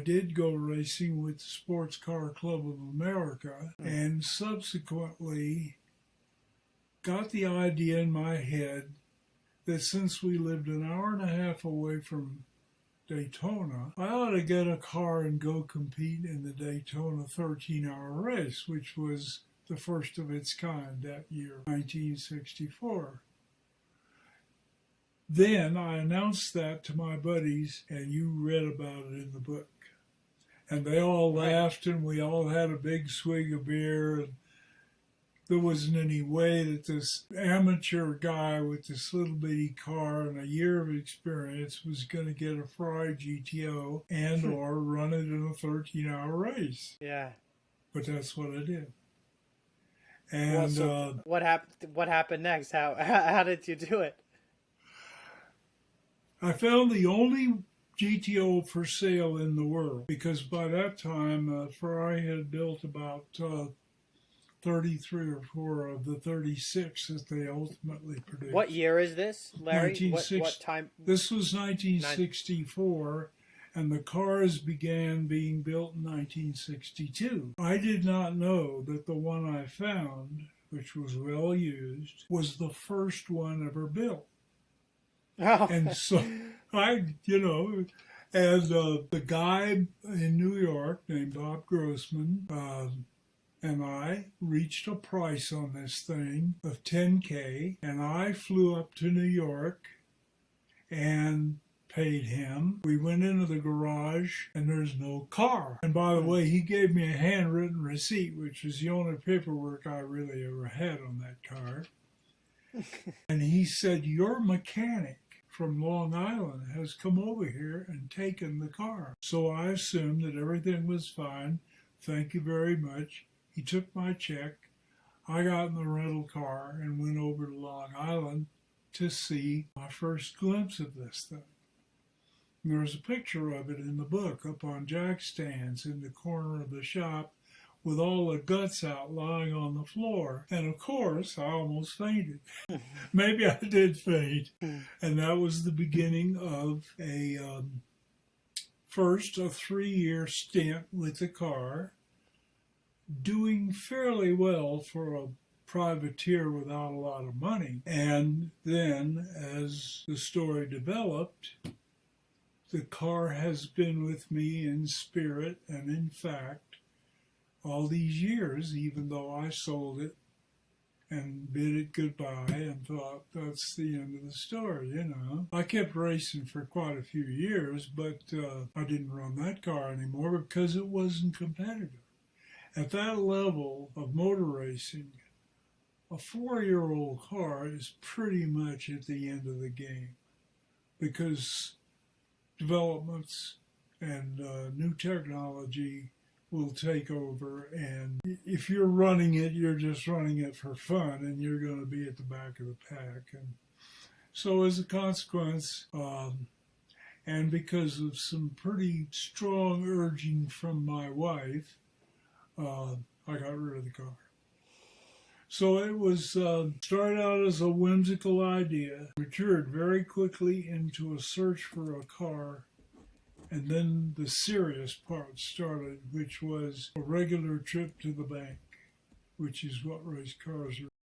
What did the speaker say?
did go racing with the Sports Car Club of America, and subsequently got the idea in my head that since we lived an hour and a half away from Daytona, I ought to get a car and go compete in the Daytona 13-hour race, which was the first of its kind that year, 1964. Then I announced that to my buddies, and you read about it in the book. And they all laughed, and we all had a big swig of beer. And there wasn't any way that this amateur guy with this little bitty car and a year of experience was going to get a Ferrari GTO and or run it in a 13-hour race. Yeah. But that's what I did. And well, so what happened? What happened next? How did you do it? I found the only GTO for sale in the world, because by that time Ferrari had built about 33 or 4 of the 36 that they ultimately produced. What year is this, Larry? What time? This was 1964, and the cars began being built in 1962. I did not know that the one I found, which was well used, was the first one ever built. Oh. And so and the guy in New York named Bob Grossman and I reached a price on this thing of $10K, and I flew up to New York and paid him. We went into the garage, and there's no car. And by the way, he gave me a handwritten receipt, which is the only paperwork I really ever had on that car. And he said, "Your mechanic from Long Island has come over here and taken the car." So I assumed that everything was fine. Thank you very much. He took my check. I got in the rental car and went over to Long Island to see my first glimpse of this thing. And there's a picture of it in the book up on jack stands in the corner of the shop with all the guts out lying on the floor. And of course, I almost fainted. Maybe I did faint. And that was the beginning of first a 3-year stint with the car, doing fairly well for a privateer without a lot of money. And then, as the story developed, the car has been with me in spirit and in fact all these years, even though I sold it and bid it goodbye and thought that's the end of the story, I kept racing for quite a few years, but I didn't run that car anymore because it wasn't competitive. At that level of motor racing, a 4-year-old car is pretty much at the end of the game, because developments and new technology will take over, and if you're running it, you're just running it for fun, and you're going to be at the back of the pack. And so as a consequence, and because of some pretty strong urging from my wife, I got rid of the car. So it was started out as a whimsical idea, matured very quickly into a search for a car, and then the serious part started, which was a regular trip to the bank, which is what race cars are.